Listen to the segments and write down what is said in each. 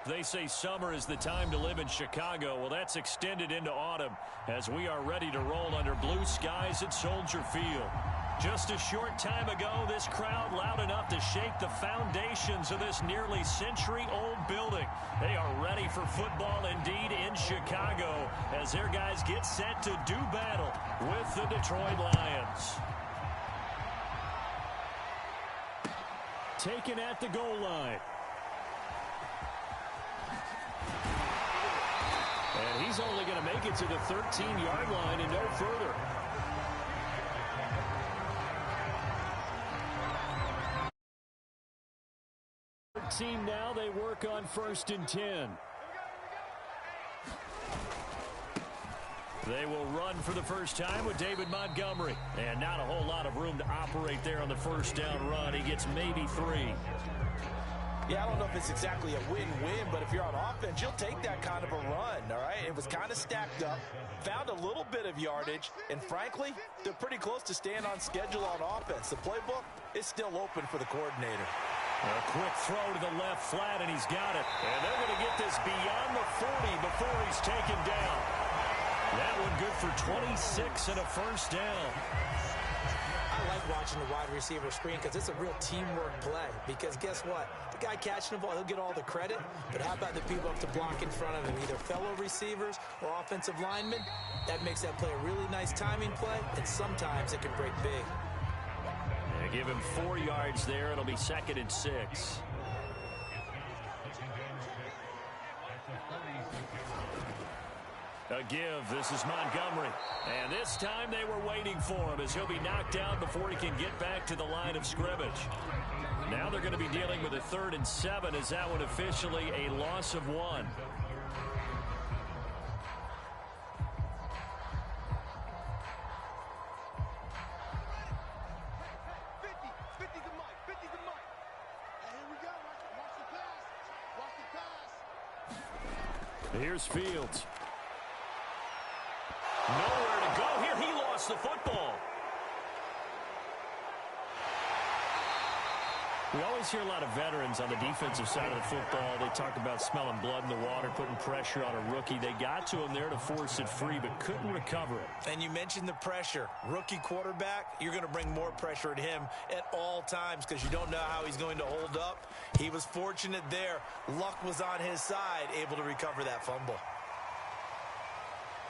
They say summer is the time to live in Chicago. Well, that's extended into autumn as we are ready to roll under blue skies at Soldier Field. Just a short time ago, this crowd loud enough to shake the foundations of this nearly century-old building. They are ready for football indeed in Chicago as their guys get set to do battle with the Detroit Lions. Taken at the goal line. And he's only going to make it to the 13-yard line and no further. Team now, they work on 1st and 10. They will run for the first time with David Montgomery. And not a whole lot of room to operate there on the first down run. He gets maybe 3. Yeah, I don't know if it's exactly a win-win, but if you're on offense, you'll take that kind of a run, all right? It was kind of stacked up, found a little bit of yardage, and frankly, they're pretty close to staying on schedule on offense. The playbook is still open for the coordinator. A quick throw to the left flat, and he's got it. And they're going to get this beyond the 40 before he's taken down. That one good for 26 and a first down. I like watching the wide receiver screen because it's a real teamwork play. Because guess what? The guy catching the ball, he'll get all the credit. But how about the people up to block in front of him, either fellow receivers or offensive linemen? That makes that play a really nice timing play, and sometimes it can break big. Yeah, give him 4 yards there. It'll be 2nd and 6. A give. This is Montgomery. And this time they were waiting for him as he'll be knocked down before he can get back to the line of scrimmage. Now they're going to be dealing with a 3rd and 7 as that one officially a loss of 1. Here's Fields. Nowhere to go here. He lost the football. We always hear a lot of veterans on the defensive side of the football. They talk about smelling blood in the water, putting pressure on a rookie. They got to him there to force it free, but couldn't recover it. And you mentioned the pressure. Rookie quarterback, you're going to bring more pressure at him at all times because you don't know how he's going to hold up. He was fortunate there. Luck was on his side, able to recover that fumble.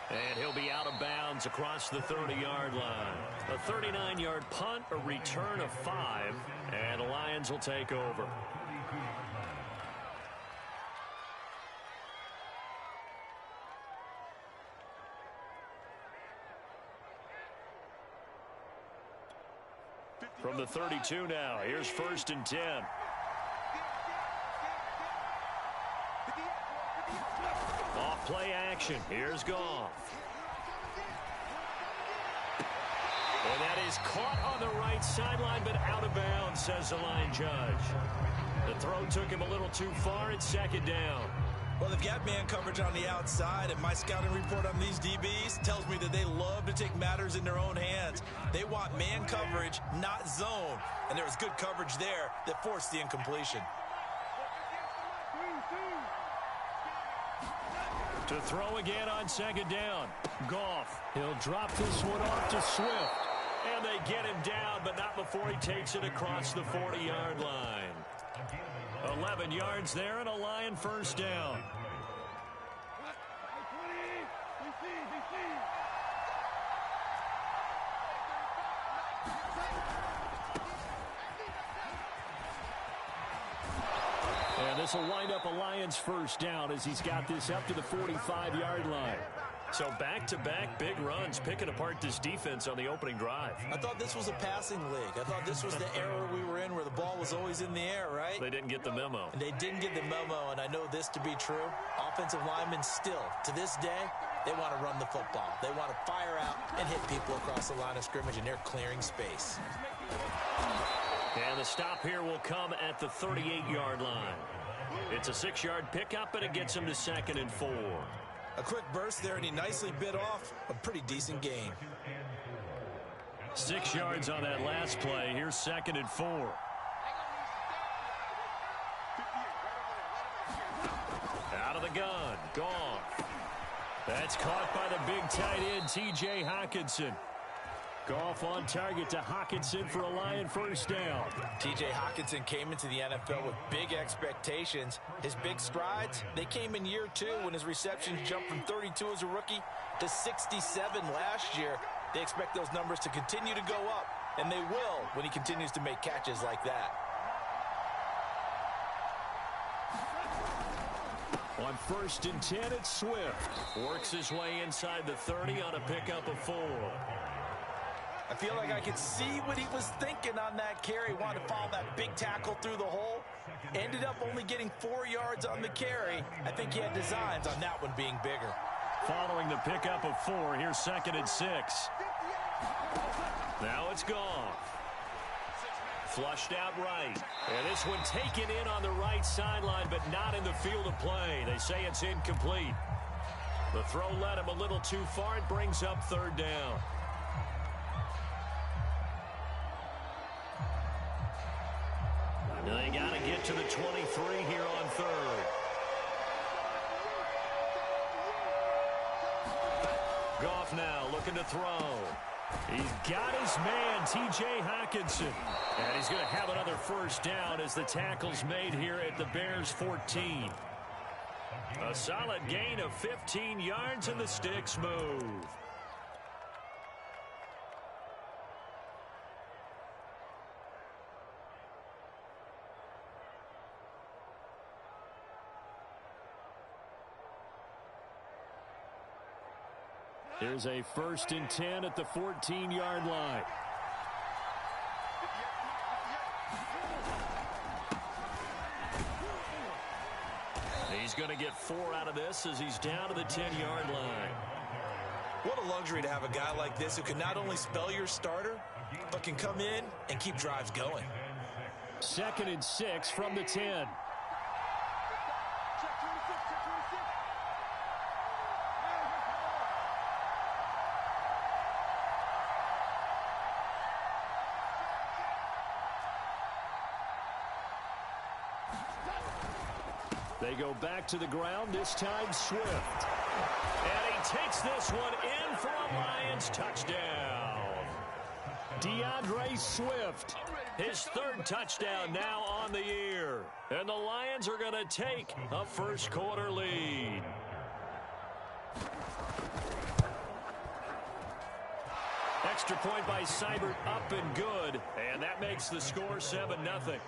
And he'll be out of bounds across the 30-yard line. A 39-yard punt, a return of 5, and the Lions will take over. From the 32 now, here's 1st and 10. Off-play action. Here's Goff. And that is caught on the right sideline, but out of bounds, says the line judge. The throw took him a little too far. It's 2nd down. Well, they've got man coverage on the outside, and my scouting report on these DBs tells me that they love to take matters in their own hands. They want man coverage, not zone. And there was good coverage there that forced the incompletion. To throw again on 2nd down. Goff. He'll drop this one off to Swift. And they get him down, but not before he takes it across the 40-yard line. 11 yards there and a Lion first down. And this will wind up a Lions first down as he's got this up to the 45-yard line. So back-to-back big runs picking apart this defense on the opening drive. I thought this was a passing league. I thought this was the era we were in where the ball was always in the air, right? They didn't get the memo. And they didn't get the memo, and I know this to be true. Offensive linemen still, to this day, they want to run the football. They want to fire out and hit people across the line of scrimmage, and they're clearing space. And the stop here will come at the 38-yard line. It's a 6-yard pickup, and it gets him to 2nd and 4. A quick burst there, and he nicely bit off a pretty decent gain. 6 yards on that last play. Here's 2nd and 4. the gun. Gone. That's caught by the big tight end, T.J. Hockenson. Goff on target to Hockenson for a Lion first down. T.J. Hockenson came into the NFL with big expectations. His big strides, they came in year 2 when his receptions jumped from 32 as a rookie to 67 last year. They expect those numbers to continue to go up, and they will when he continues to make catches like that. On 1st and 10, it's Swift. Works his way inside the 30 on a pickup of 4. I feel like I could see what he was thinking on that carry. Wanted to follow that big tackle through the hole. Ended up only getting 4 yards on the carry. I think he had designs on that one being bigger. Following the pickup of 4, here's 2nd and 6. Now it's gone. Flushed out right. And this one taken in on the right sideline, but not in the field of play. They say it's incomplete. The throw led him a little too far. It brings up 3rd down. They got to get to the 23 here on 3rd. Goff now looking to throw. He's got his man, T.J. Hockenson. And he's going to have another first down as the tackle's made here at the Bears' 14. A solid gain of 15 yards and the sticks move. Here's a 1st and 10 at the 14-yard line. He's going to get 4 out of this as he's down to the 10-yard line. What a luxury to have a guy like this who can not only spell your starter, but can come in and keep drives going. 2nd and 6 from the 10. They go back to the ground, this time Swift. And he takes this one in for a Lions touchdown. DeAndre Swift, his 3rd touchdown now on the year. And the Lions are going to take a first-quarter lead. Extra point by Seibert, up and good. And that makes the score 7-0.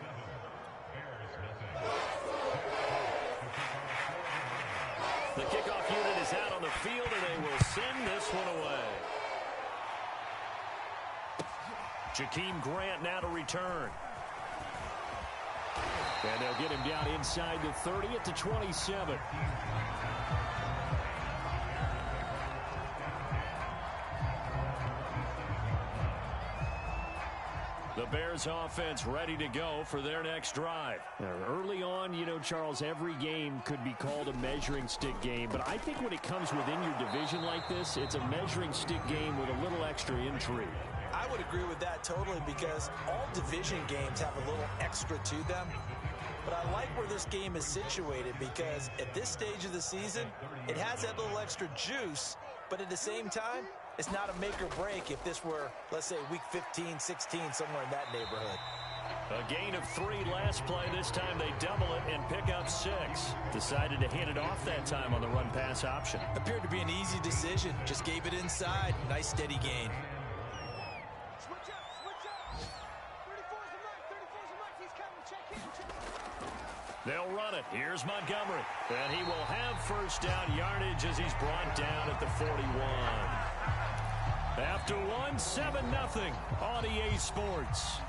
The kickoff unit is out on the field, and they will send this one away. Jakeem Grant now to return. And they'll get him down inside the 30 at the 27. The Bears offense ready to go for their next drive. Early on, you know, Charles, every game could be called a measuring stick game. But I think when it comes within your division like this, it's a measuring stick game with a little extra intrigue. I would agree with that totally because all division games have a little extra to them. But I like where this game is situated because at this stage of the season, it has that little extra juice. But at the same time, it's not a make or break if this were, let's say, week 15, 16, somewhere in that neighborhood. A gain of 3 last play. This time they double it and pick up 6. Decided to hand it off that time on the run-pass option. Appeared to be an easy decision. Just gave it inside. Nice, steady gain. They'll run it. Here's Montgomery. And he will have first down yardage as he's brought down at the 41. After one, 7-0 on EA Sports.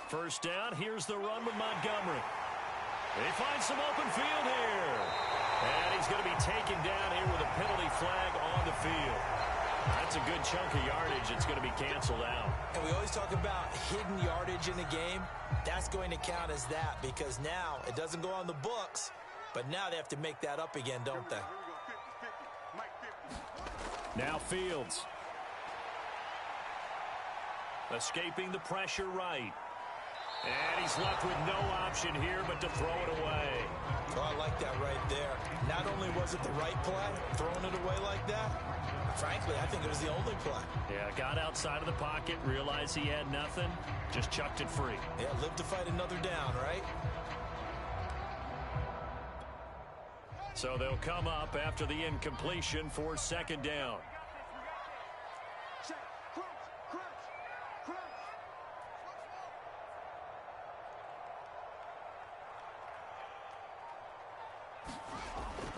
First down, here's the run with Montgomery. They find some open field here. And he's going to be taken down here with a penalty flag on the field. That's a good chunk of yardage. It's going to be canceled out. And we always talk about hidden yardage in the game. That's going to count as that because now it doesn't go on the books, But now they have to make that up again, don't they? Now Fields. Escaping the pressure right. And he's left with no option here but to throw it away. Oh, I like that right there. Not only was it the right play, throwing it away like that, frankly, I think it was the only play. Yeah, got outside of the pocket, realized he had nothing, just chucked it free. Yeah, live to fight another down, right? So they'll come up after the incompletion for second down.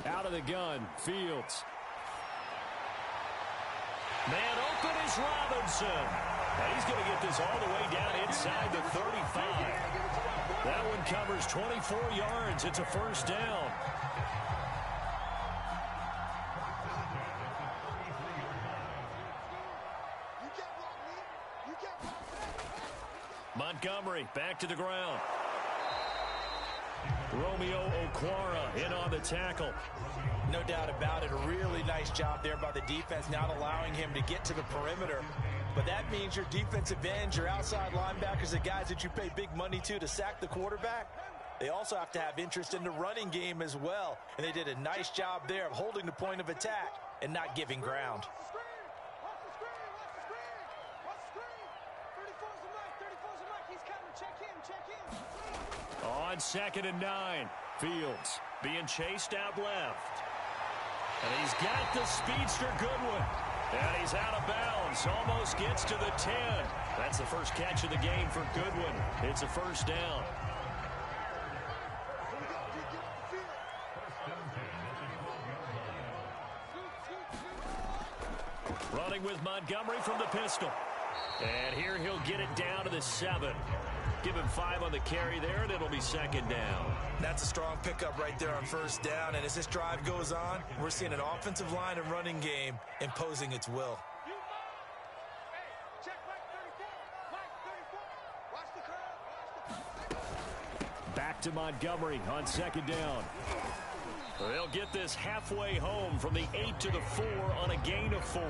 Out of the gun, Fields. Man open is Robinson. And he's going to get this all the way down inside the 35. That one covers 24 yards. It's a first down. Montgomery back to the ground. Romeo Okwara in on the tackle. No doubt about it. A really nice job there by the defense, not allowing him to get to the perimeter. But that means your defensive ends, your outside linebackers, the guys that you pay big money to sack the quarterback, they also have to have interest in the running game as well. And they did a nice job there of holding the point of attack and not giving ground. On 2nd and 9, Fields being chased out left. And he's got the speedster Goodwin. And he's out of bounds, almost gets to the 10. That's the first catch of the game for Goodwin. It's a first down. Running with Montgomery from the pistol. And here he'll get it down to the 7. Give him 5 on the carry there, and it'll be second down. That's a strong pickup right there on first down. And as this drive goes on, we're seeing an offensive line and running game imposing its will. Back to Montgomery on second down. They'll get this halfway home from the 8 to the 4 on a gain of 4.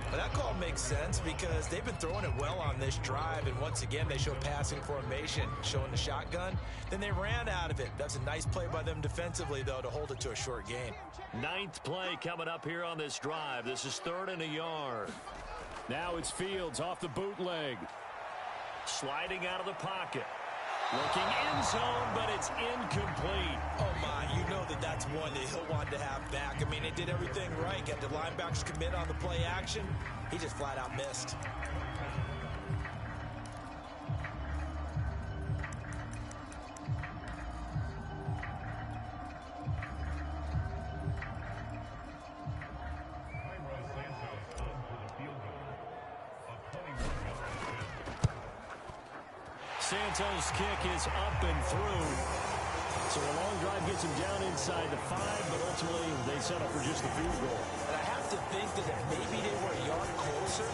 Well, that call makes sense because they've been throwing it well on this drive, and once again they show passing formation, showing the shotgun. Then they ran out of it. That's a nice play by them defensively, though, to hold it to a short gain. 9th play coming up here on this drive. This is 3rd and a yard. Now it's Fields off the bootleg. Sliding out of the pocket. Looking end zone, but it's incomplete. Oh, my, you know that's one that he'll want to have back. I mean, they did everything right. Got the linebackers commit on the play action. He just flat out missed. Santos' kick is up and through. So a long drive gets him down inside the 5, but ultimately they settle for just the field goal. And I have to think that if maybe they were a yard closer,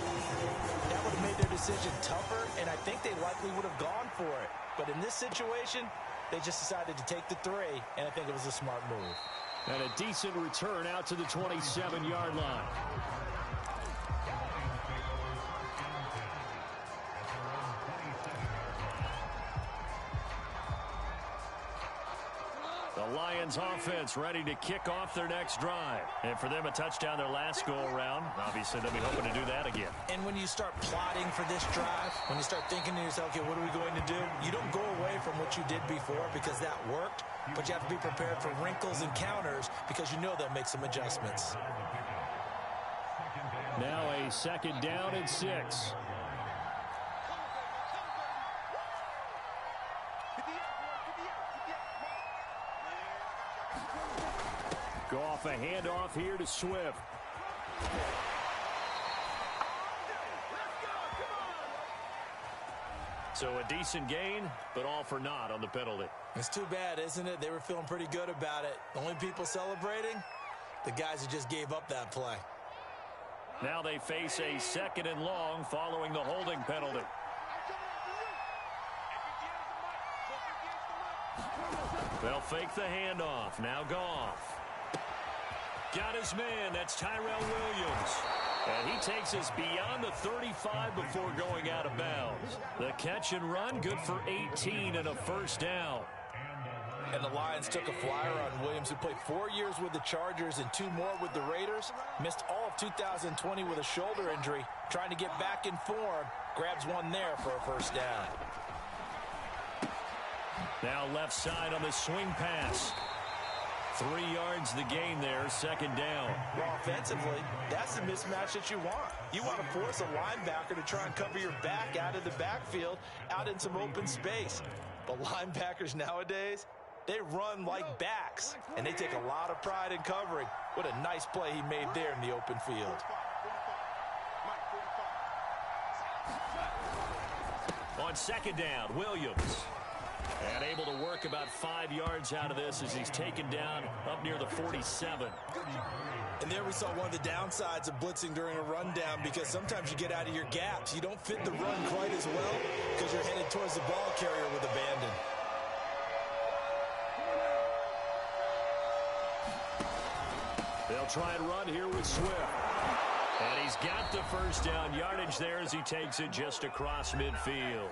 that would have made their decision tougher, and I think they likely would have gone for it. But in this situation, they just decided to take the 3, and I think it was a smart move. And a decent return out to the 27-yard line. The Lions offense ready to kick off their next drive. And for them, a touchdown their last go-around. Obviously, they'll be hoping to do that again. And when you start plotting for this drive, when you start thinking to yourself, okay, what are we going to do? You don't go away from what you did before because that worked, but you have to be prepared for wrinkles and counters because you know they'll make some adjustments. Now a 2nd down and 6. Go off a handoff here to Swift. So a decent gain, but all for naught on the penalty. It's too bad, isn't it? They were feeling pretty good about it. The only people celebrating, the guys who just gave up that play. Now they face a 2nd and long following the holding penalty. They'll fake the handoff. Now Goff. Got his man. That's Tyrell Williams. And he takes us beyond the 35 before going out of bounds. The catch and run, good for 18 and a first down. And the Lions took a flyer on Williams, who played 4 years with the Chargers and 2 more with the Raiders. Missed all of 2020 with a shoulder injury. Trying to get back in form. Grabs one there for a first down. Now left side on the swing pass. 3 yards the gain there, second down. Well, offensively, that's the mismatch that you want. You want to force a linebacker to try and cover your back out of the backfield, out in some open space. But linebackers nowadays, they run like backs, and they take a lot of pride in covering. What a nice play he made there in the open field. On second down, Williams. And able to work about 5 yards out of this as he's taken down up near the 47. And there we saw one of the downsides of blitzing during a rundown, because sometimes you get out of your gaps. You don't fit the run quite as well because you're headed towards the ball carrier with abandon. They'll try and run here with Swift. And he's got the first down yardage there as he takes it just across midfield.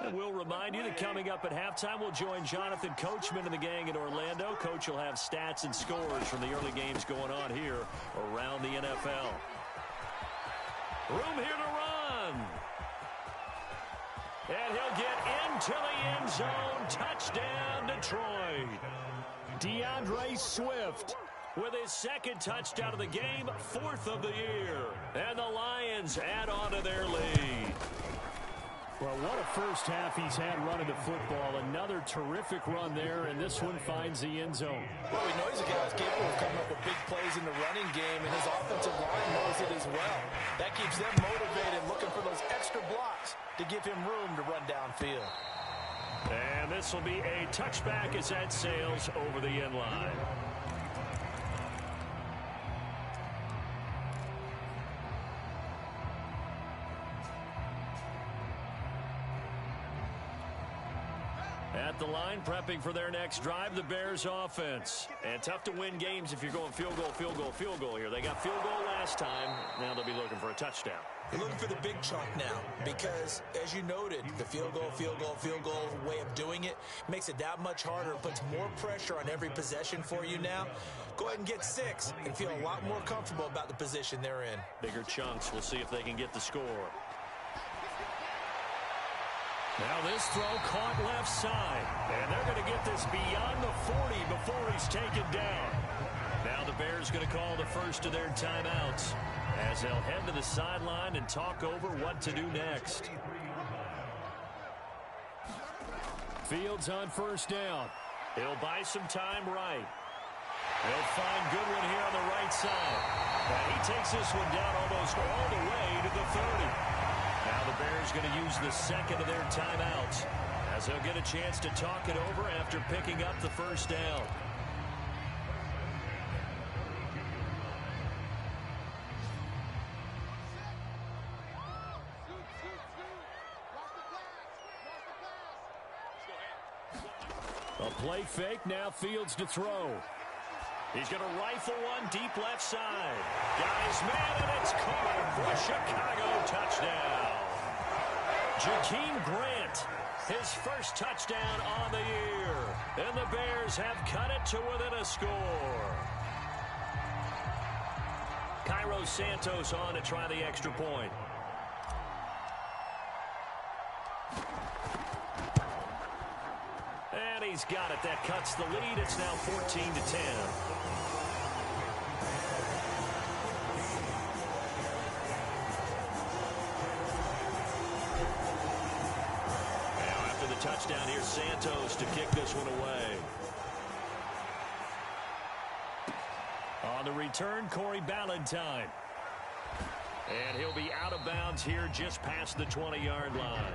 And we'll remind you that coming up at halftime, we'll join Jonathan Coachman and the gang in Orlando. Coach will have stats and scores from the early games going on here around the NFL. Room here to run. And he'll get into the end zone. Touchdown, Detroit. DeAndre Swift with his second touchdown of the game, 4th of the year. And the Lions add on to their lead. Well, what a first half he's had running the football. Another terrific run there, and this one finds the end zone. Well, we know he's a guy who's capable of coming up with big plays in the running game, and his offensive line knows it as well. That keeps them motivated, looking for those extra blocks to give him room to run downfield. And this will be a touchback as that sails over the end line. At the line, prepping for their next drive, the Bears offense. And tough to win games if you're going field goal, field goal, field goal here. They got field goal last time. Now they'll be looking for a touchdown. You're looking for the big chunk now because, as you noted, the field goal way of doing it makes it that much harder. It puts more pressure on every possession for you now. Go ahead and get 6 and feel a lot more comfortable about the position they're in. Bigger chunks. We'll see if they can get the score. Now this throw caught left side. And they're going to get this beyond the 40 before he's taken down. Now the Bears going to call the first of their timeouts as they'll head to the sideline and talk over what to do next. Fields on first down. He'll buy some time right. They'll find Goodwin here on the right side. And he takes this one down almost all the way to the 30. Now the Bears going to use the second of their timeouts as they'll get a chance to talk it over after picking up the first down. A play fake, now Fields to throw. He's going to rifle one deep left side. Got his man, and it's caught for a Chicago touchdown. Jakeem Grant, his first touchdown on the year. And the Bears have cut it to within a score. Cairo Santos on to try the extra point. And he's got it. That cuts the lead. It's now 14-10. Touchdown here, Santos to kick this one away. On the return, Corey Ballantyne. And he'll be out of bounds here just past the 20-yard line.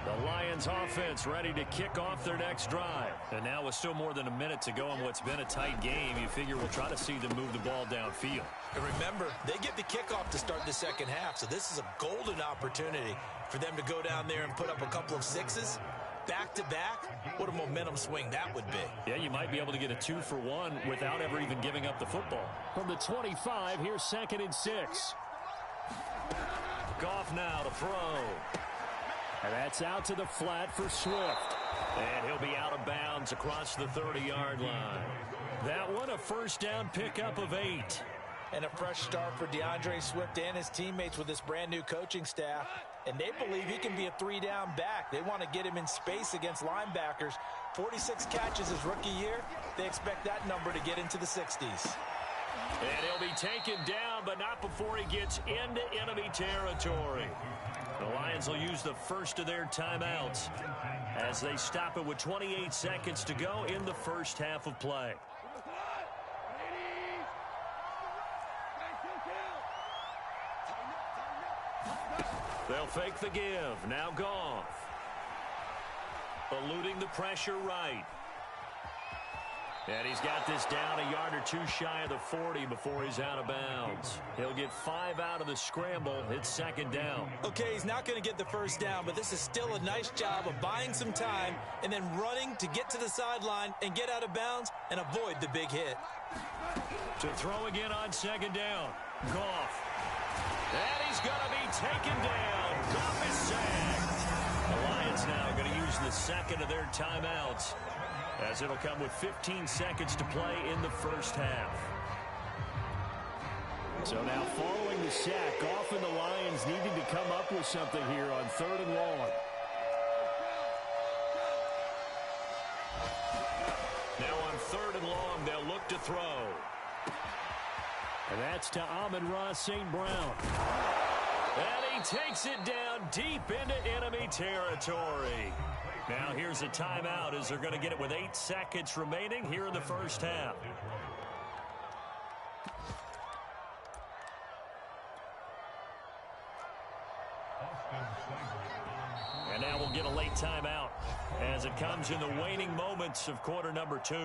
The Lions Lions offense ready to kick off their next drive. And now with still more than a minute to go in what's been a tight game, you figure we'll try to see them move the ball downfield. And remember, they get the kickoff to start the second half, so this is a golden opportunity for them to go down there and put up a couple of sixes. Back-to-back, what a momentum swing that would be. Yeah, you might be able to get a 2-for-1 without ever even giving up the football. From the 25, here's 2nd and 6. Goff now to throw. And that's out to the flat for Swift. And he'll be out of bounds across the 30-yard line. That one a first down pickup of 8. And a fresh start for DeAndre Swift and his teammates with this brand-new coaching staff. And they believe he can be a 3-down back. They want to get him in space against linebackers. 46 catches his rookie year. They expect that number to get into the 60s. And he'll be taken down, but not before he gets into enemy territory. The Lions will use the first of their timeouts as they stop it with 28 seconds to go in the first half of play. They'll fake the give. Now Goff. Eluding the pressure right. And he's got this down a yard or two shy of the 40 before he's out of bounds. He'll get 5 out of the scramble. It's second down. Okay, he's not going to get the first down, but this is still a nice job of buying some time and then running to get to the sideline and get out of bounds and avoid the big hit. To throw again on second down. Goff. And he's going to be taken down. Goff is sacked. The Lions now going to use the second of their timeouts, as it'll come with 15 seconds to play in the first half. So now following the sack, Goff and the Lions needing to come up with something here on 3rd and long. Now on 3rd and long, they'll look to throw. And that's to Amon-Ra St. Brown. And he takes it down deep into enemy territory. Now here's a timeout as they're going to get it with 8 seconds remaining here in the first half. And now we'll get a late timeout as it comes in the waning moments of quarter number 2.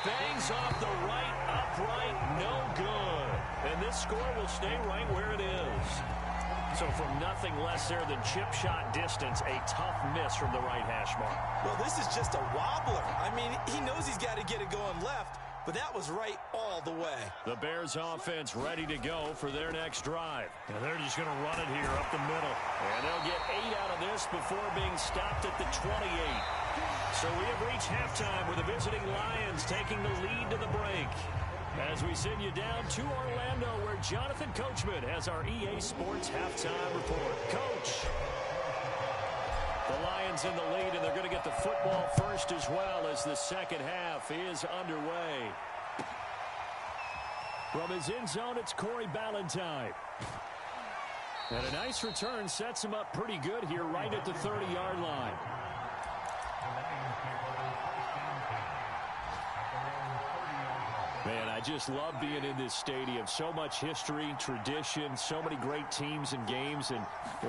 Bangs off the right upright, no good. And this score will stay right where it is. So from nothing less there than chip shot distance, a tough miss from the right hash mark. Well, this is just a wobbler. I mean, he knows he's got to get it going left, but that was right all the way. The Bears offense ready to go for their next drive. And they're just going to run it here up the middle. And they'll get 8 out of this before being stopped at the 28. So we have reached halftime with the visiting Lions taking the lead to the break. As we send you down to Orlando, where Jonathan Coachman has our EA Sports halftime report. Coach. The Lions in the lead, and they're going to get the football first as well as the second half is underway. From his end zone, it's Corey Ballantyne. And a nice return sets him up pretty good here right at the 30-yard line. Man, I just love being in this stadium. So much history, tradition, so many great teams and games, and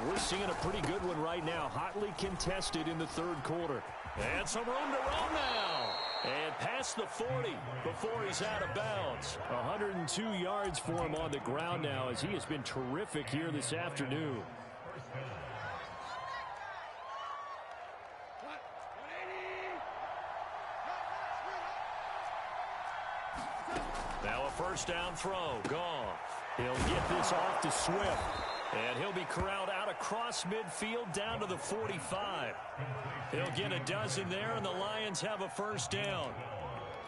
we're seeing a pretty good one right now, hotly contested in the third quarter. And some room to run now. And past the 40 before he's out of bounds. 102 yards for him on the ground now as he has been terrific here this afternoon. Now a first down throw. Goff. He'll get this off to Swift. And he'll be corralled out across midfield down to the 45. He'll get a dozen there, and the Lions have a first down.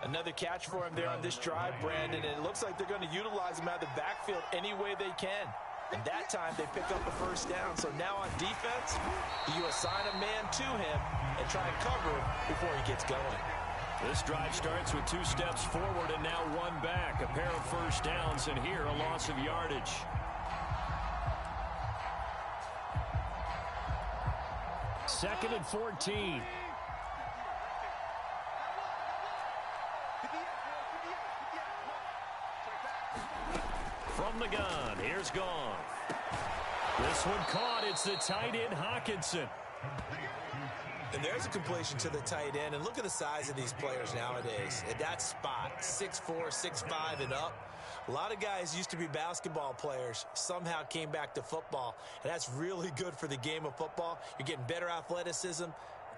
Another catch for him there on this drive, Brandon, and it looks like they're going to utilize him out of the backfield any way they can. And that time they pick up a first down. So now on defense, you assign a man to him and try and cover him before he gets going. This drive starts with 2 steps forward and now 1 back. A pair of first downs, and here a loss of yardage. Second and 14. From the gun, here's Goff. This one caught. It's the tight end, Hawkinson. And there's a completion to the tight end. And look at the size of these players nowadays. At that spot, 6'4", 6'5", and up. A lot of guys used to be basketball players, somehow came back to football. And that's really good for the game of football. You're getting better athleticism,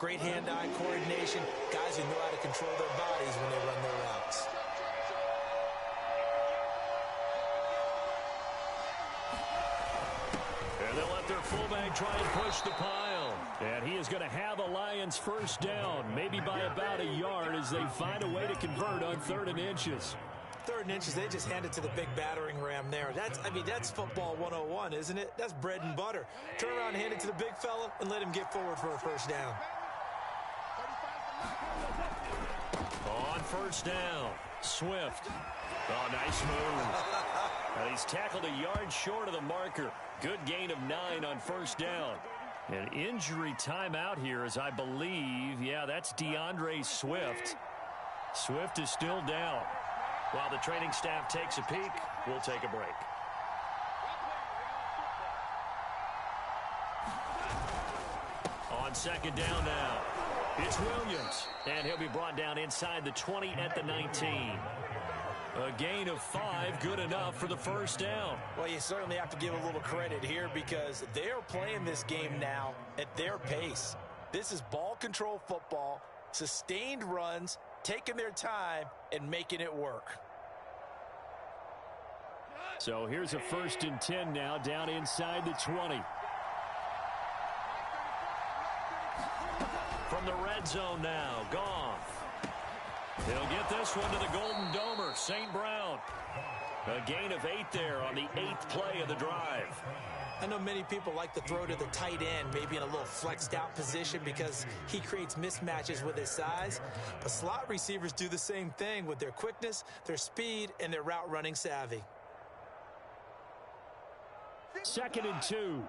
great hand-eye coordination, guys who know how to control their bodies when they run their routes. And they'll let their fullback try and push the pile. And he is going to have a Lions first down, maybe by about a yard as they find a way to convert on 3rd and inches. 3rd and inches, they just hand it to the big battering ram there. That's football 101, isn't it? That's bread and butter. Turn around, hand it to the big fella, and let him get forward for a first down. On first down, Swift. Oh, nice move. He's tackled a yard short of the marker. Good gain of 9 on first down. An injury timeout here as I believe, yeah, that's DeAndre Swift. Swift is still down. While the training staff takes a peek, we'll take a break. On second down now, it's Williams. And he'll be brought down inside the 20 at the 19. A gain of 5, good enough for the first down. Well, you certainly have to give a little credit here because they're playing this game now at their pace. This is ball control football, sustained runs, taking their time and making it work. So here's a 1st and 10 now down inside the 20. From the red zone now, Goff. He'll get this one to the Golden Domer, St. Brown. A gain of 8 there on the 8th play of the drive. I know many people like to throw to the tight end, maybe in a little flexed out position because he creates mismatches with his size. But slot receivers do the same thing with their quickness, their speed, and their route running savvy. 2nd and 2.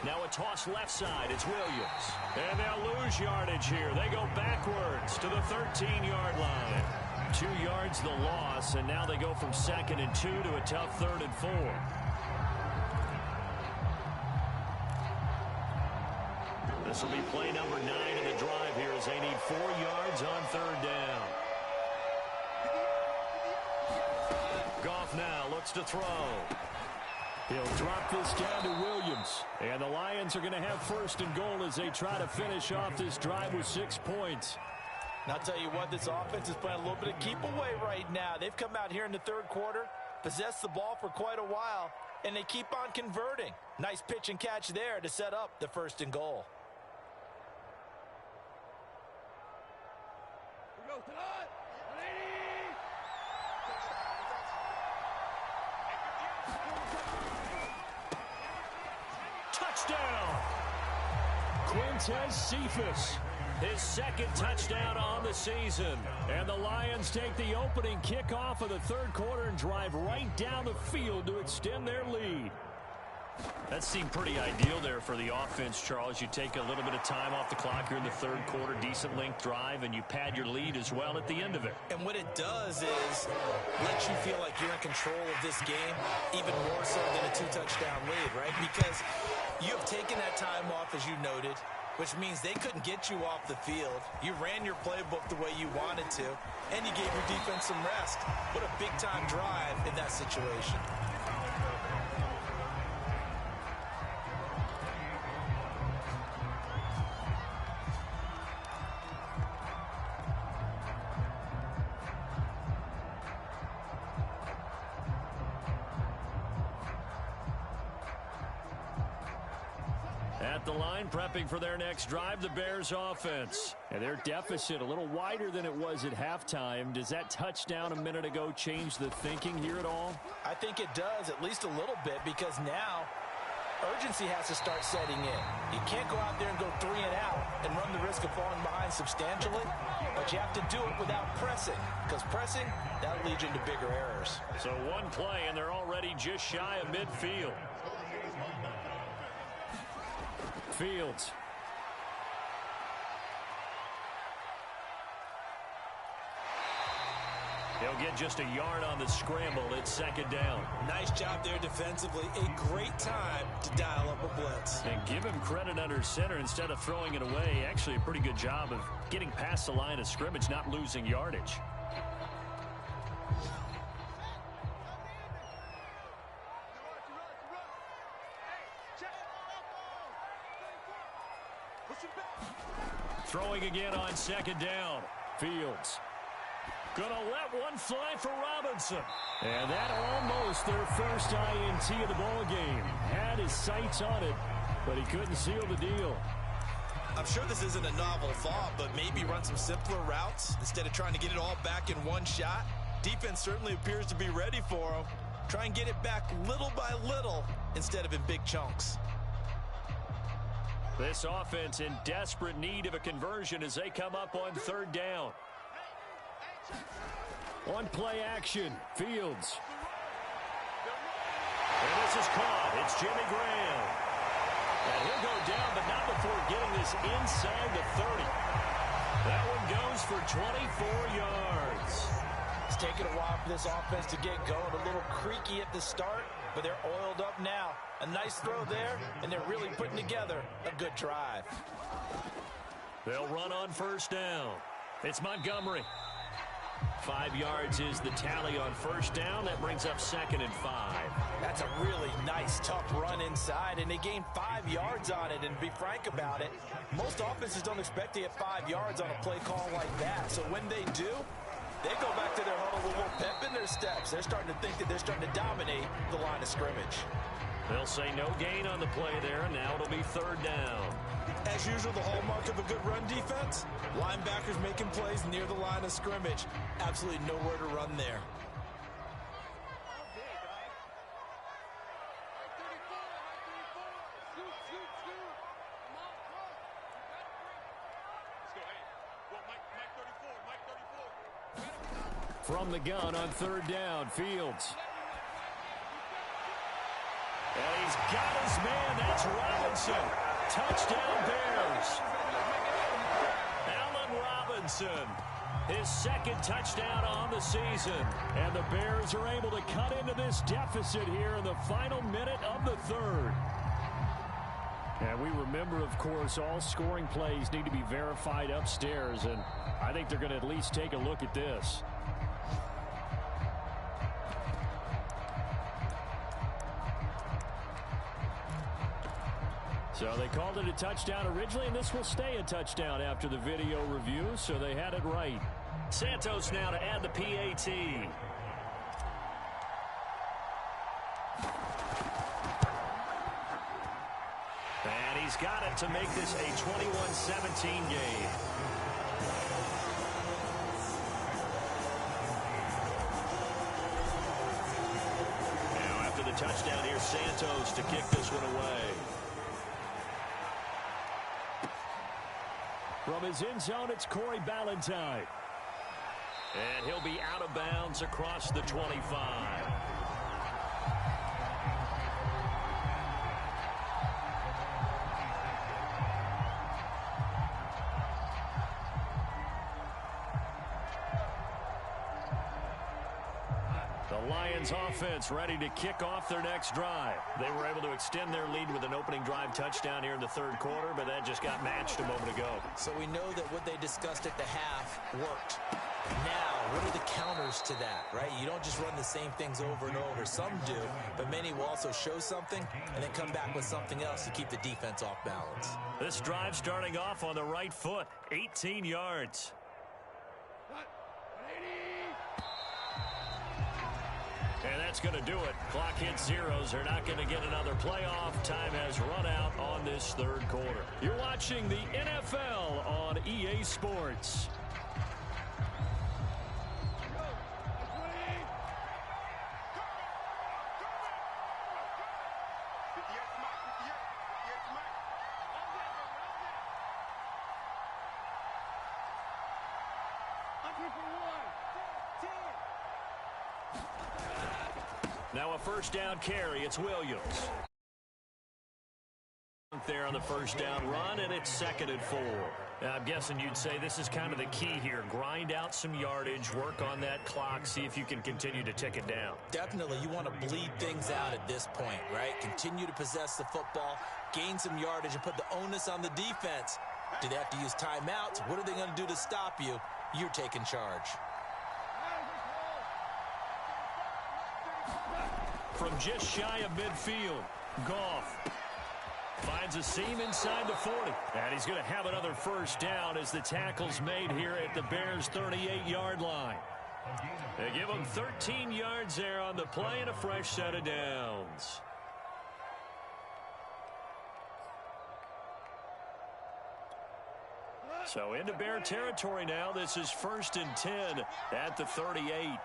Now a toss left side. It's Williams. And they'll lose yardage here. They go backwards to the 13-yard line. 2 yards the loss, and now they go from 2nd and 2 to a tough 3rd and 4. This will be play number 9 in the drive here as they need 4 yards on 3rd down. Goff now looks to throw. He'll drop this down to Williams. And the Lions are going to have 1st and goal as they try to finish off this drive with 6 points. And I'll tell you what, this offense is playing a little bit of keep away right now. They've come out here in the 3rd quarter, possessed the ball for quite a while, and they keep on converting. Nice pitch and catch there to set up the 1st and goal. Touchdown! Quintez Cephas, his 2nd touchdown on the season. And the Lions take the opening kickoff of the 3rd quarter and drive right down the field to extend their lead. That seemed pretty ideal there for the offense, Charles. You take a little bit of time off the clock here in the 3rd quarter, decent length drive, and you pad your lead as well at the end of it. And what it does is let you feel like you're in control of this game, even more so than a 2-touchdown lead, right? Because you have taken that time off, as you noted, which means they couldn't get you off the field. You ran your playbook the way you wanted to, and you gave your defense some rest. What a big-time drive in that situation. At the line, prepping for their next drive, the Bears offense. And their deficit a little wider than it was at halftime. Does that touchdown a minute ago change the thinking here at all? I think it does, at least a little bit, because now urgency has to start setting in. You can't go out there and go 3 and out and run the risk of falling behind substantially, but you have to do it without pressing, because pressing, that'll lead you into bigger errors. So one play, and they're already just shy of midfield. Fields. He'll get just a yard on the scramble. It's second down. Nice job there defensively. A great time to dial up a blitz. And give him credit under center instead of throwing it away. Actually, a pretty good job of getting past the line of scrimmage, not losing yardage. Throwing again on second down. Fields. Gonna let one fly for Robinson. And that almost their first INT of the ball game. Had his sights on it, but he couldn't seal the deal. I'm sure this isn't a novel thought, but maybe run some simpler routes instead of trying to get it all back in one shot. Defense certainly appears to be ready for him. Try and get it back little by little instead of in big chunks. This offense in desperate need of a conversion as they come up on third down. On play action, Fields. And this is caught. It's Jimmy Graham. And he'll go down, but not before getting this inside the 30. That one goes for 24 yards. It's taken a while for this offense to get going. A little creaky at the start, but they're oiled up now. A nice throw there, and they're really putting together a good drive. They'll run on first down. It's Montgomery. 5 yards is the tally on first down. That brings up 2nd and 5. That's a really nice, tough run inside, and they gained 5 yards on it. And to be frank about it, most offenses don't expect to get 5 yards on a play call like that. So when they do, they go back to their huddle with a little pep in their steps. They're starting to think that they're starting to dominate the line of scrimmage. They'll say no gain on the play there, and now it'll be third down. As usual, the hallmark of a good run defense, linebackers making plays near the line of scrimmage. Absolutely nowhere to run there. From the gun on third down, Fields. And he's got his man. That's Robinson. Touchdown, Bears. Allen Robinson, his 2nd touchdown on the season. And the Bears are able to cut into this deficit here in the final minute of the 3rd. And we remember, of course, all scoring plays need to be verified upstairs. And I think they're going to at least take a look at this. So they called it a touchdown originally, and this will stay a touchdown after the video review, so they had it right. Santos now to add the PAT. And he's got it to make this a 21-17 game. Now after the touchdown, here's Santos to kick this one away. From his end zone, it's Corey Ballantyne. And he'll be out of bounds across the 25. The Lions offense ready to kick off their next drive. They were able to extend their lead with an opening drive touchdown here in the 3rd quarter, but that just got matched a moment ago. So we know that what they discussed at the half worked. Now, what are the counters to that, right? You don't just run the same things over and over. Some do, but many will also show something and then come back with something else to keep the defense off balance. This drive starting off on the right foot, 18 yards. And that's going to do it. Clock hits zeros. They're not going to get another playoff. Time has run out on this 3rd quarter. You're watching the NFL on EA Sports. Now a first down carry. It's Williams. there on the first down run, and it's 2nd and 4. I'm guessing you'd say this is kind of the key here. Grind out some yardage, work on that clock, see if you can continue to tick it down. Definitely. You want to bleed things out at this point, right? Continue to possess the football, gain some yardage, and put the onus on the defense. Do they have to use timeouts? What are they going to do to stop you? You're taking charge. From just shy of midfield, Goff finds a seam inside the 40. And he's going to have another first down as the tackle's made here at the Bears' 38-yard line. They give him 13 yards there on the play and a fresh set of downs. So into Bear territory now. This is 1st and 10 at the 38.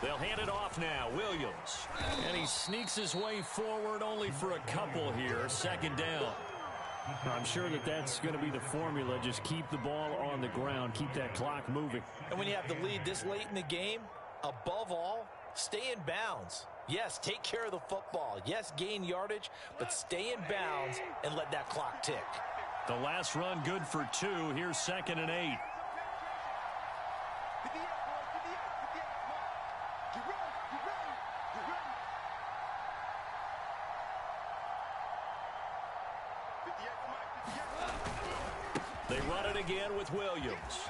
They'll hand it off now. Williams. And he sneaks his way forward only for a couple here. 2nd down. I'm sure that's going to be the formula. Just keep the ball on the ground. Keep that clock moving. And when you have the lead this late in the game, above all, stay in bounds. Yes, take care of the football. Yes, gain yardage, but stay in bounds and let that clock tick. The last run good for 2. Here's 2nd and 8. They run it again with Williams.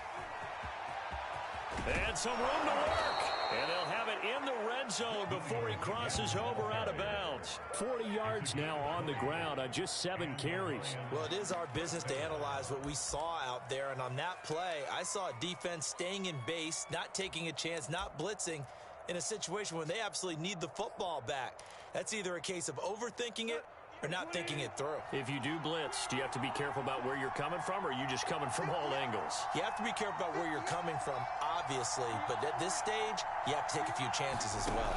And some room to work. And they'll have it in the red zone before he crosses over out of bounds. 40 yards now on the ground on just 7 carries. Well, it is our business to analyze what we saw out there. And on that play, I saw a defense staying in base, not taking a chance, not blitzing in a situation where they absolutely need the football back. That's either a case of overthinking it or not thinking it through. If you do blitz, do you have to be careful about where you're coming from, or are you just coming from all angles? You have to be careful about where you're coming from, obviously, but at this stage, you have to take a few chances as well.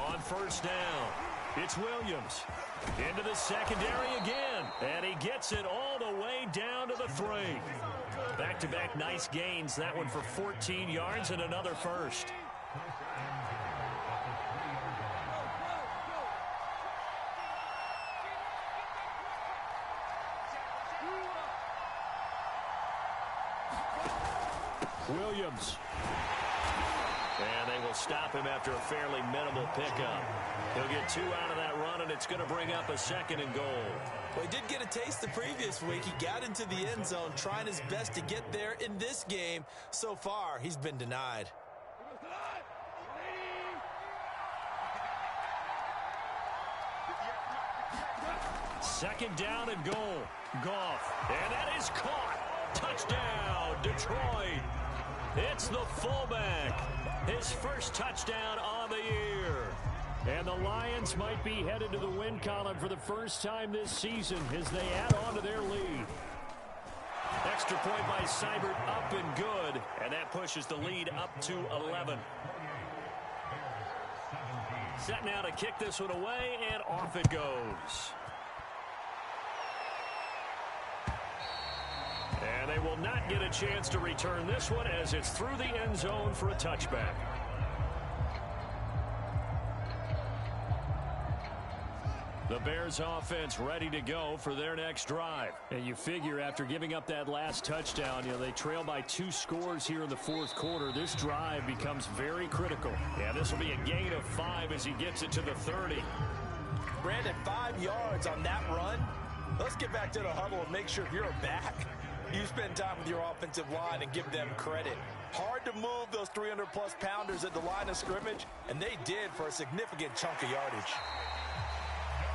On first down, it's Williams. Into the secondary again, and he gets it all the way down to the 3. Back-to-back nice gains, that one for 14 yards and another first. Williams. And they will stop him after a fairly minimal pickup. He'll get 2 out of that run, and it's going to bring up a 2nd and goal. Well, he did get a taste the previous week. He got into the end zone, trying his best to get there in this game. So far, he's been denied. Second down and goal. Goff. And that is caught. Touchdown, Detroit. It's the fullback. His first touchdown on the year. And the Lions might be headed to the win column for the first time this season as they add on to their lead. Extra point by Seibert, up and good. And that pushes the lead up to 11. Set now to kick this one away, and off it goes. And they will not get a chance to return this one as it's through the end zone for a touchback. The Bears offense ready to go for their next drive. And you figure after giving up that last touchdown, they trail by 2 scores here in the 4th quarter. This drive becomes very critical. Yeah, this will be a gain of 5 as he gets it to the 30. Brandon, 5 yards on that run. Let's get back to the huddle and make sure if you're back, you spend time with your offensive line and give them credit. Hard to move those 300-plus pounders at the line of scrimmage, and they did for a significant chunk of yardage.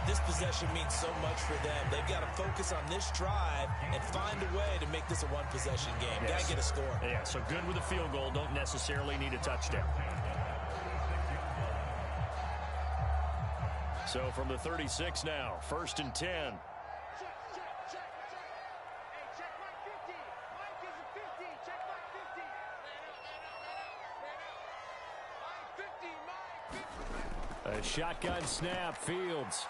This possession means so much for them. They've got to focus on this drive and find a way to make this a one-possession game. Yes. Got to get a score. Yeah, so good with a field goal. Don't necessarily need a touchdown. So from the 36 now, 1st and 10. A shotgun snap, Fields.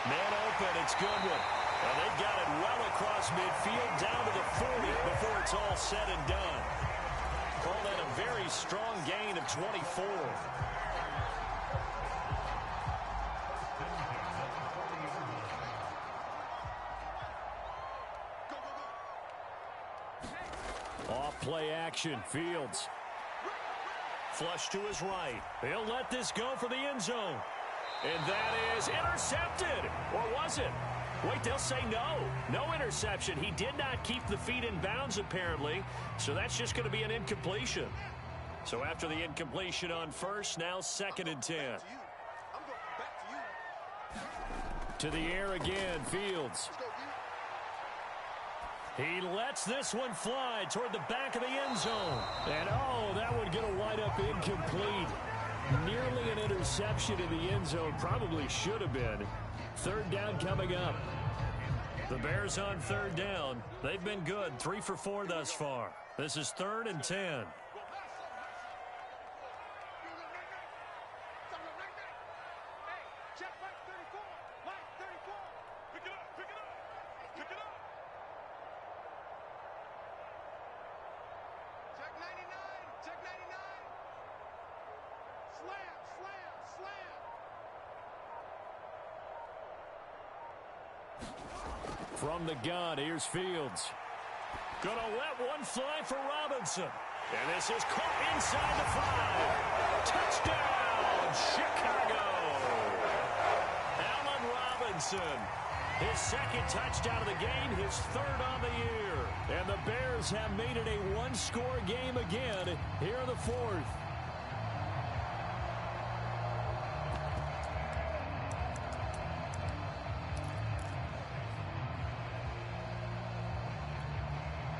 Man open, it's Goodwin. And they've got it well across midfield, down to the 40 before it's all said and done. Call that a very strong gain of 24. Off play action. Fields. Flush to his right. He'll let this go for the end zone. And that is intercepted. Or was it? Wait, they'll say no. No interception. He did not keep the feet in bounds, apparently. So that's just going to be an incompletion. So after the incompletion on first, now 2nd and 10. To the air again, Fields. He lets this one fly toward the back of the end zone. And, oh, that one going to wind up incomplete. Nearly an interception in the end zone. Probably should have been. 3rd down coming up. The Bears on 3rd down. They've been good. 3 for 4 thus far. This is 3rd and 10. From the gun, here's Fields. Gonna let one fly for Robinson. And this is caught inside the 5. Touchdown, Chicago. Allen Robinson. His 2nd touchdown of the game, his 3rd on the year. And the Bears have made it a one-score game again here in the 4th.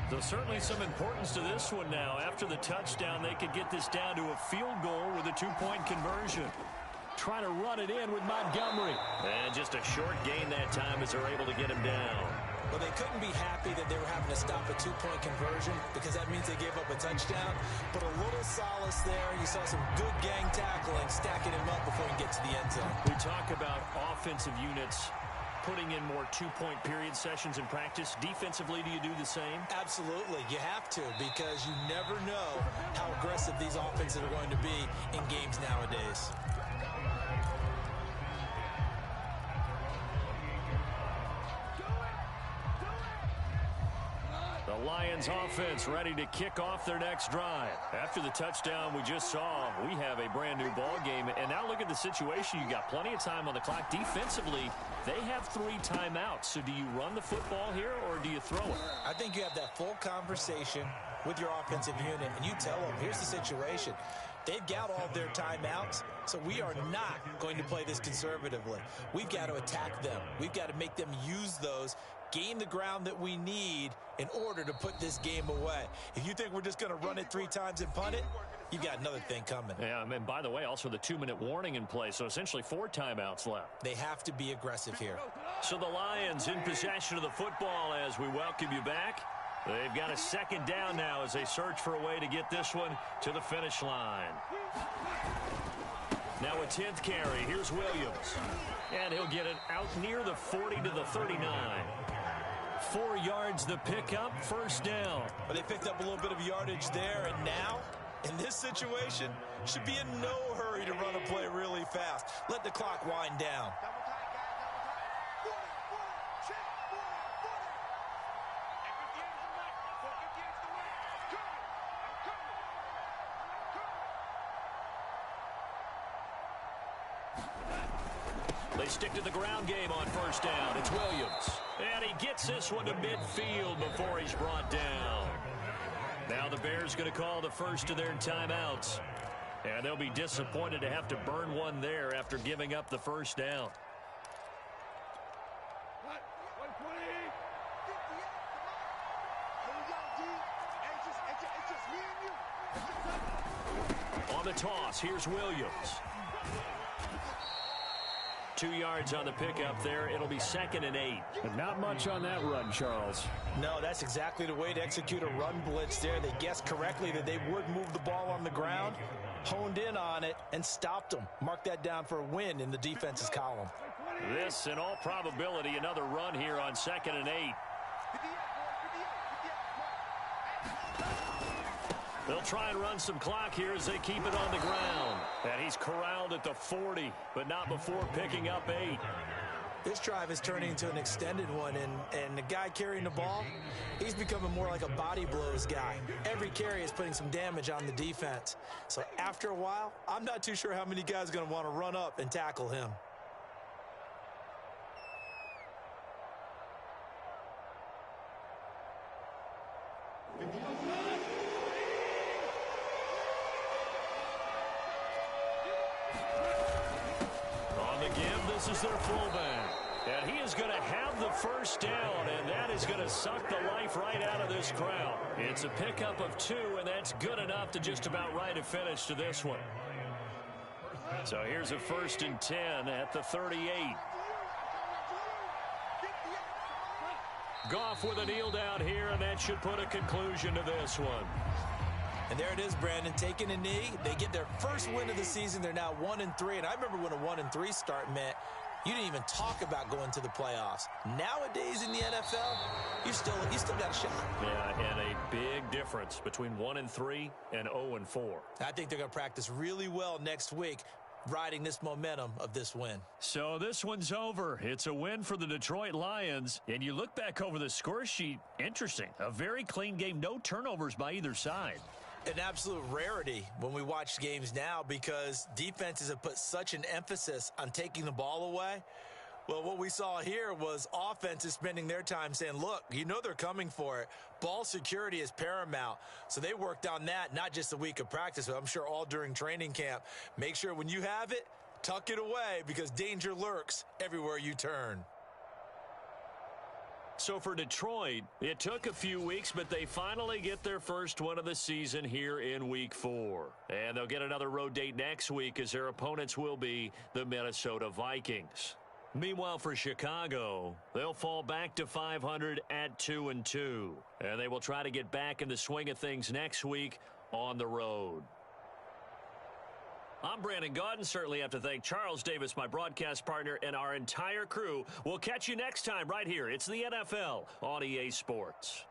So certainly some importance to this one now. After the touchdown, they could get this down to a field goal with a 2-point conversion. Trying to run it in with Montgomery. And just a short gain that time as they're able to get him down. Well, they couldn't be happy that they were having to stop a 2-point conversion because that means they gave up a touchdown. But a little solace there. You saw some good gang tackling, stacking him up before he can get to the end zone. We talk about offensive units putting in more 2-point period sessions in practice. Defensively, do you do the same? Absolutely. You have to, because you never know how aggressive these offenses are going to be in games nowadays. The Lions offense ready to kick off their next drive. After the touchdown we just saw, we have a brand new ball game. And now look at the situation. You got plenty of time on the clock. Defensively, they have 3 timeouts. So do you run the football here or do you throw it? I think you have that full conversation with your offensive unit, and you tell them, here's the situation. They've got all their timeouts, so we are not going to play this conservatively. We've got to attack them. We've got to make them use those, gain the ground that we need in order to put this game away. If you think we're just going to run it 3 times and punt it, you got another thing coming. Yeah, and by the way, also the 2-minute warning in play, so essentially 4 timeouts left. They have to be aggressive here. So the Lions in possession of the football as we welcome you back. They've got a 2nd down now as they search for a way to get this one to the finish line. Now a 10th carry. Here's Williams. And he'll get it out near the 40 to the 39. 4 yards the pickup, 1st down. But they picked up a little bit of yardage there, and now, in this situation, should be in no hurry to run a play really fast. Let the clock wind down. They stick to the ground game on 1st down. It's Williams. And he gets this one to midfield before he's brought down. Now the Bears going to call the first of their timeouts. And they'll be disappointed to have to burn one there after giving up the 1st down. On the toss, here's Williams. 2 yards on the pickup there. It'll be 2nd and 8. But not much on that run, Charles. No, that's exactly the way to execute a run blitz there. They guessed correctly that they would move the ball on the ground, honed in on it, and stopped them. Mark that down for a win in the defense's column. This, in all probability, another run here on 2nd and 8. They'll try and run some clock here as they keep it on the ground. And he's corralled at the 40, but not before picking up 8. This drive is turning into an extended one, and the guy carrying the ball, he's becoming more like a body blows guy. Every carry is putting some damage on the defense. So after a while, I'm not too sure how many guys are going to want to run up and tackle him. On the give, this is their fullback. And he is going to have the first down, and that is going to suck the life right out of this crowd. It's a pickup of 2, and that's good enough to just about write a finish to this one. So here's a 1st and 10 at the 38. Goff with a kneel down here, and that should put a conclusion to this one. And there it is, Brandon, taking a knee. They get their first win of the season. They're now 1-3, and I remember when a 1-3 start meant you didn't even talk about going to the playoffs. Nowadays in the NFL, you still got a shot. Yeah, and a big difference between 1-3 and 0-4. I think they're going to practice really well next week, riding this momentum of this win. So this one's over. It's a win for the Detroit Lions. And you look back over the score sheet, interesting. A very clean game, no turnovers by either side. An absolute rarity when we watch games now because defenses have put such an emphasis on taking the ball away. Well, what we saw here was offenses spending their time saying, look, you know they're coming for it. Ball security is paramount. So they worked on that, not just a week of practice, but I'm sure all during training camp. Make sure when you have it, tuck it away because danger lurks everywhere you turn. So for Detroit, it took a few weeks, but they finally get their first one of the season here in Week 4. And they'll get another road date next week as their opponents will be the Minnesota Vikings. Meanwhile, for Chicago, they'll fall back to 500 at 2-2. And they will try to get back in the swing of things next week on the road. I'm Brandon Gaudin. Certainly have to thank Charles Davis, my broadcast partner, and our entire crew. We'll catch you next time right here. It's the NFL on EA Sports.